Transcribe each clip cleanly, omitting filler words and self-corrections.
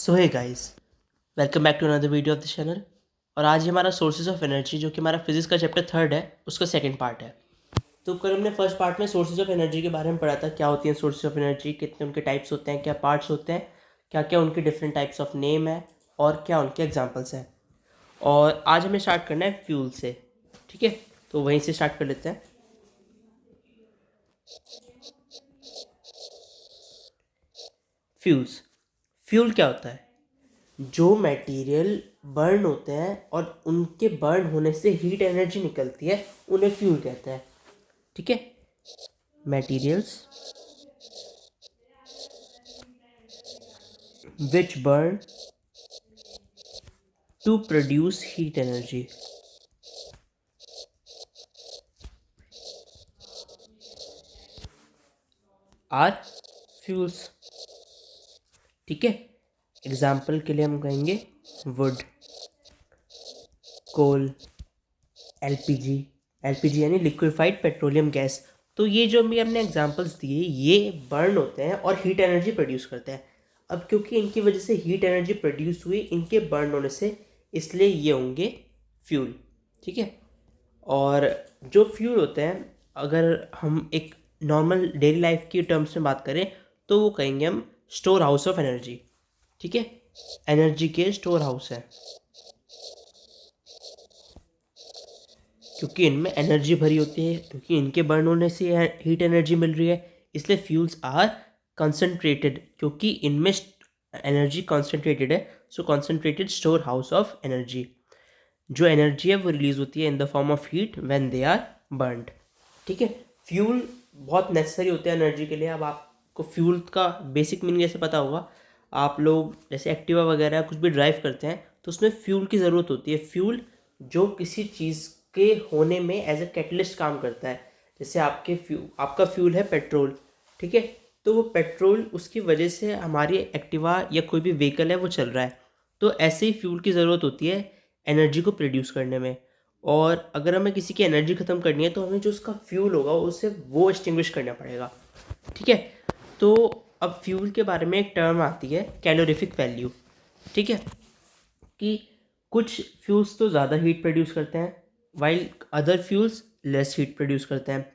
So hey guys, welcome back to another video of the channel. और आज ही हमारा sources of energy जो कि हमारा फिजिक्स का चैप्टर 3 है उसका सेकंड पार्ट है। तो कल हमने फर्स्ट पार्ट में सोर्सेज ऑफ एनर्जी के बारे में पढ़ा था, क्या होती हैं सोर्सेज ऑफ एनर्जी, कितने उनके टाइप्स होते हैं, क्या पार्ट्स होते हैं, क्या क्या उनके डिफरेंट टाइप्स ऑफ नेम है और क्या उनके एग्जाम्पल्स हैं। और आज हमें स्टार्ट करना है फ्यूल से, ठीक है। तो वहीं से स्टार्ट कर लेते हैं। फ्यूल्स, फ्यूल क्या होता है? जो मटेरियल बर्न होते हैं और उनके बर्न होने से हीट एनर्जी निकलती है उन्हें फ्यूल कहते हैं, ठीक है। Materials which burn to produce heat energy are fuels, ठीक है। एग्जाम्पल के लिए हम कहेंगे वुड, कोल, एलपीजी। एलपीजी यानी लिक्विफाइड पेट्रोलियम गैस। तो ये जो भी हमने एग्जांपल्स दिए ये बर्न होते हैं और हीट एनर्जी प्रोड्यूस करते हैं। अब क्योंकि इनकी वजह से हीट एनर्जी प्रोड्यूस हुई इनके बर्न होने से, इसलिए ये होंगे फ्यूल, ठीक है। और जो फ्यूल होते हैं, अगर हम एक नॉर्मल डेली लाइफ की टर्म्स में बात करें तो वो कहेंगे हम स्टोर हाउस ऑफ एनर्जी, ठीक है। एनर्जी के स्टोर हाउस है क्योंकि इनमें एनर्जी भरी होती है, क्योंकि इनके बर्न होने से हीट एनर्जी मिल रही है, इसलिए फ्यूल्स आर कंसनट्रेटेड। क्योंकि इनमें एनर्जी कंसनट्रेटेड है, so concentrated storehouse of energy. जो एनर्जी है वो रिलीज होती है in the form of heat when they are burned, ठीक है। फ्यूल बहुत नेसेसरी होते हैं एनर्जी के लिए। अब आपको फ्यूल का बेसिक मीनिंग जैसे पता होगा, आप लोग जैसे एक्टिवा वगैरह कुछ भी ड्राइव करते हैं तो उसमें फ्यूल की ज़रूरत होती है। फ्यूल जो किसी चीज़ के होने में एज ए कैटलिस्ट काम करता है। जैसे आपका फ्यूल है पेट्रोल, ठीक है। तो वो पेट्रोल उसकी वजह से हमारी एक्टिवा या कोई भी व्हीकल है वो चल रहा है। तो ऐसे ही फ्यूल की ज़रूरत होती है एनर्जी को प्रोड्यूस करने में। और अगर हमें किसी की एनर्जी ख़त्म करनी है तो हमें जो उसका फ्यूल होगा उसे वो एक्सटिंग्विश करना पड़ेगा, ठीक है। तो अब फ्यूल के बारे में एक टर्म आती है कैलोरीफिक वैल्यू, ठीक है। कि कुछ फ्यूल्स तो ज़्यादा हीट प्रोड्यूस करते हैं while other fuels less heat produce करते हैं।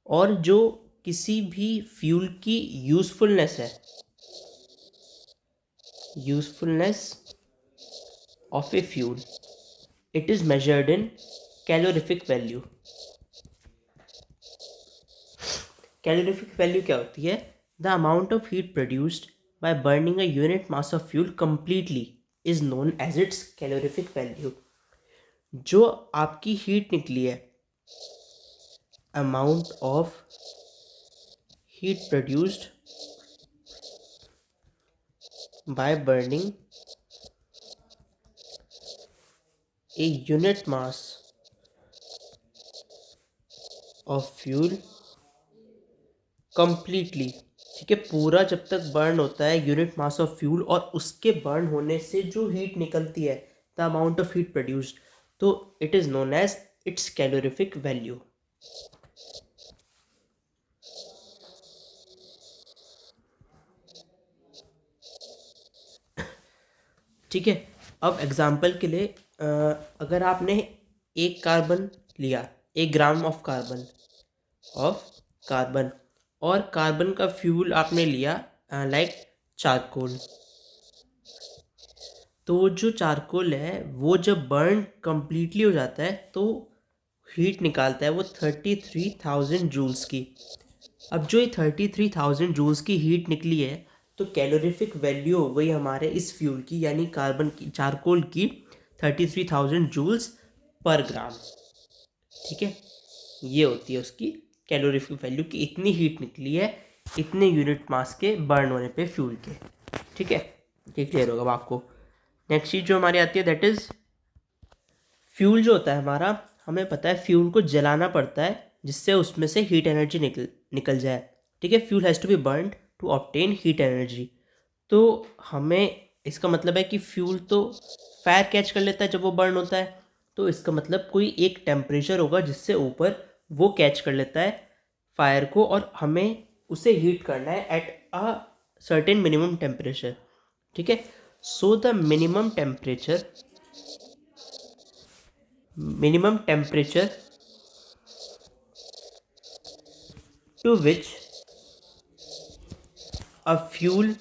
और जो किसी भी फ्यूल की यूज़फुलनेस है, usefulness of a fuel, it is measured in calorific value. Calorific value क्या होती है? The amount of heat produced by burning a unit mass of fuel completely is known as its calorific value. जो आपकी heat निकली है, amount of heat produced by burning a unit mass of fuel completely, ठीक है। पूरा जब तक burn होता है यूनिट मास ऑफ फ्यूल और उसके बर्न होने से जो हीट निकलती है, the amount of heat produced, तो it is known as its calorific value. ठीक है। अब एग्जाम्पल के लिए अगर आपने एक कार्बन लिया, 1 ग्राम ऑफ कार्बन और कार्बन का फ्यूल आपने लिया लाइक चारकोल, तो जो चारकोल है वो जब बर्न कंप्लीटली हो जाता है तो हीट निकालता है वो 33,000 जूल्स की। अब जो ये 33,000 जूल्स की हीट निकली है तो कैलोरीफिक वैल्यू हो गई हमारे इस फ्यूल की, यानी कार्बन की, चारकोल की 33,000 जूल्स पर ग्राम, ठीक है। ये होती है उसकी कैलोरीफिक वैल्यू की इतनी हीट निकली है इतने यूनिट मास के बर्न होने पे फ्यूल के, ठीक है। ये क्लियर होगा अब आपको। नेक्स्ट चीज़ जो हमारी आती है दैट इज़ फ्यूल। जो होता है हमारा, हमें पता है फ्यूल को जलाना पड़ता है जिससे उसमें से हीट एनर्जी निकल जाए, ठीक है। Fuel has to be burned to obtain heat energy. तो हमें इसका मतलब है कि फ्यूल तो फायर कैच कर लेता है जब वो बर्न होता है, तो इसका मतलब कोई एक टेम्परेचर होगा जिससे ऊपर वो कैच कर लेता है फायर को और हमें उसे हीट करना है at a certain minimum temperature, ठीक है। So the minimum temperature to which a fuel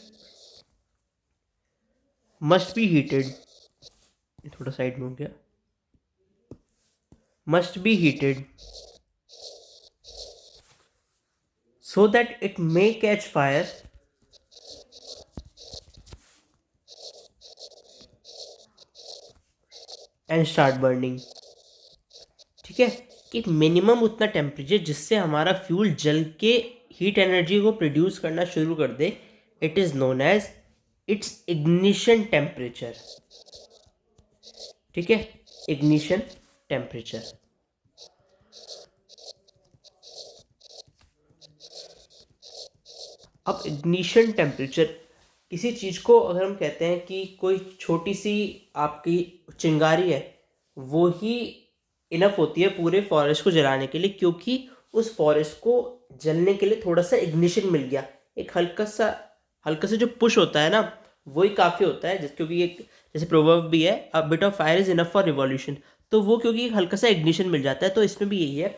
must be heated, थोड़ा साइड में हो गया, must be heated so that it may catch fire and start burning. ठीक है, कि मिनिमम उतना टेम्परेचर जिससे हमारा फ्यूल जल के हीट एनर्जी को प्रोड्यूस करना शुरू कर दे, it is known as its ignition temperature. ठीक है, इग्निशन टेम्परेचर. अब इग्निशन टेम्परेचर, किसी चीज़ को अगर हम कहते हैं कि कोई छोटी सी आपकी चिंगारी है, वो ही इनफ होती है पूरे फॉरेस्ट को जलाने के लिए, क्योंकि उस फॉरेस्ट को जलने के लिए थोड़ा सा इग्निशन मिल गया, एक हल्का सा जो पुश होता है ना, वही काफ़ी होता है. क्योंकि एक जैसे प्रोवर्ब भी है, a bit of fire is enough for revolution. तो वो क्योंकि एक हल्का सा इग्निशन मिल जाता है, तो इसमें भी यही है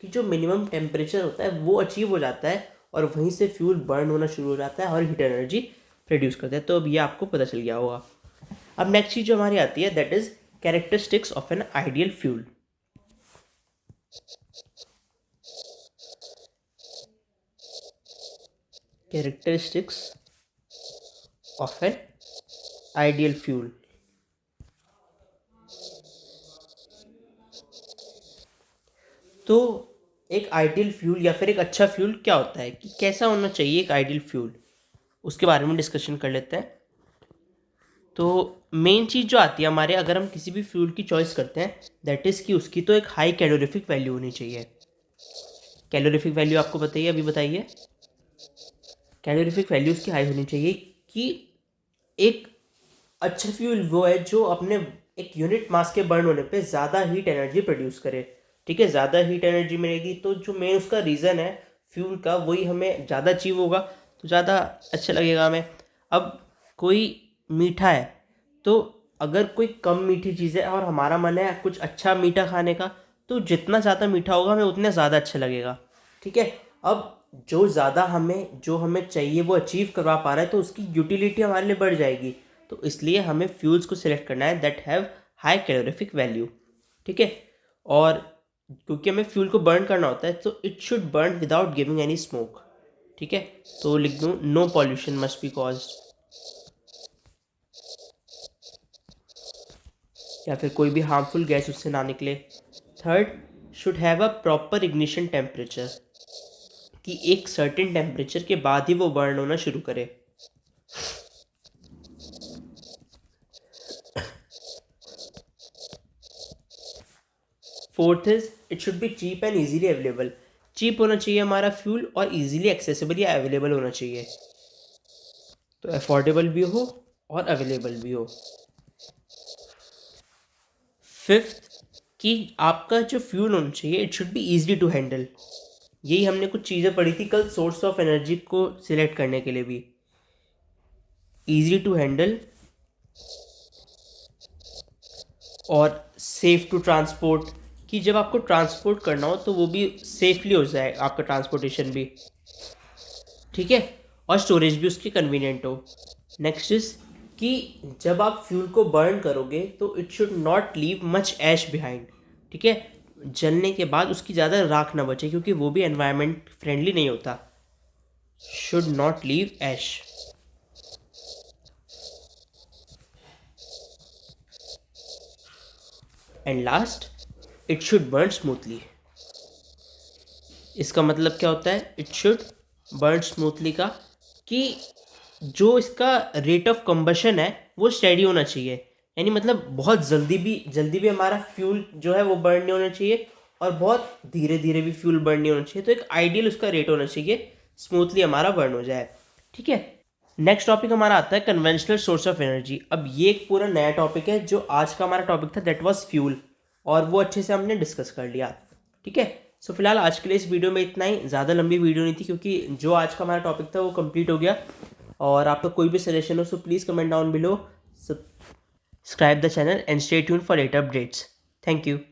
कि जो मिनिमम टेम्परेचर होता है वो अचीव हो जाता है और वहीं से फ्यूल बर्न होना शुरू हो जाता है और हीट एनर्जी प्रोड्यूस करता है. तो अब ये आपको पता चल गया होगा. अब नेक्स्ट चीज़ जो हमारी आती है, that is characteristics of an ideal fuel. Characteristics of an ideal fuel. तो एक आइडियल फ्यूल या फिर एक अच्छा फ्यूल क्या होता है, कि कैसा होना चाहिए एक आइडियल फ्यूल, उसके बारे में डिस्कशन कर लेते हैं. तो मेन चीज़ जो आती है हमारे, अगर हम किसी भी फ्यूल की चॉइस करते हैं, दैट इज़ कि उसकी तो एक हाई कैलोरीफिक वैल्यू होनी चाहिए. कैलोरीफिक वैल्यू आपको बताइए, अभी बताइए. कैलोरीफिक वैल्यू उसकी हाई होनी चाहिए, कि एक अच्छा फ्यूल वो है जो अपने एक यूनिट मास के बर्न होने पे ज़्यादा हीट एनर्जी प्रोड्यूस करे. ठीक है, ज़्यादा हीट एनर्जी मिलेगी तो जो मेन उसका रीज़न है फ्यूल का, वही हमें ज़्यादा अचीव होगा, तो ज़्यादा अच्छा लगेगा हमें. अब कोई मीठा है, तो अगर कोई कम मीठी चीज़ है और हमारा मन है कुछ अच्छा मीठा खाने का, तो जितना ज़्यादा मीठा होगा हमें उतना ज़्यादा अच्छा लगेगा. ठीक है, अब जो हमें चाहिए वो अचीव करवा पा रहा है, तो उसकी यूटिलिटी हमारे लिए बढ़ जाएगी. तो इसलिए हमें फ्यूल्स को सिलेक्ट करना है that have high calorific value. ठीक है, और क्योंकि हमें फ्यूल को बर्न करना होता है, तो it should burn without giving any smoke. ठीक है, तो लिख दूँ, no pollution must be caused, या फिर कोई भी हार्मफुल गैस उससे ना निकले. Third, should have a proper ignition temperature, कि एक सर्टेन टेम्परेचर के बाद ही वो बर्न होना शुरू करे. Fourth is it should be cheap and easily available. Cheap होना चाहिए हमारा फ्यूल और ईजीली एक्सेसिबल या अवेलेबल होना चाहिए, तो अफोर्डेबल भी हो और अवेलेबल भी हो. फिफ्थ, कि आपका जो फ्यूल होना चाहिए it should be easy to handle. यही हमने कुछ चीज़ें पढ़ी थी कल सोर्स ऑफ एनर्जी को सिलेक्ट करने के लिए भी. ईजी टू हैंडल और सेफ टू ट्रांसपोर्ट, कि जब आपको ट्रांसपोर्ट करना हो तो वो भी सेफली हो जाए, आपका ट्रांसपोर्टेशन भी. ठीक है, और स्टोरेज भी उसकी कन्वीनियंट हो. नेक्स्ट इज कि जब आप फ्यूल को बर्न करोगे तो it should not leave much ash behind. ठीक है, जलने के बाद उसकी ज़्यादा राख ना बचे, क्योंकि वो भी एनवायरनमेंट फ्रेंडली नहीं होता. Should not leave ash. And last, it should burn smoothly. इसका मतलब क्या होता है, इट शुड बर्न स्मूथली का, कि जो इसका रेट ऑफ कंबशन है वो स्टेडी होना चाहिए. यानी मतलब बहुत जल्दी भी हमारा फ्यूल जो है वो बर्न नहीं होना चाहिए, और बहुत धीरे धीरे भी फ्यूल बर्न नहीं होना चाहिए. तो एक आइडियल उसका रेट होना चाहिए, स्मूथली हमारा बर्न हो जाए. ठीक है, नेक्स्ट टॉपिक हमारा आता है कन्वेंशनल सोर्स ऑफ एनर्जी. अब ये एक पूरा नया टॉपिक है, जो आज का हमारा टॉपिक था दैट वाज फ्यूल, और वो अच्छे से हमने डिस्कस कर लिया. ठीक है, सो फिलहाल आज के लिए इस वीडियो में इतना ही. ज़्यादा लंबी वीडियो नहीं थी, क्योंकि जो आज का हमारा टॉपिक था वो कंप्लीट हो गया. और आपका कोई भी सजेशन हो so please comment down below. Subscribe the channel and stay tuned for later updates. Thank you.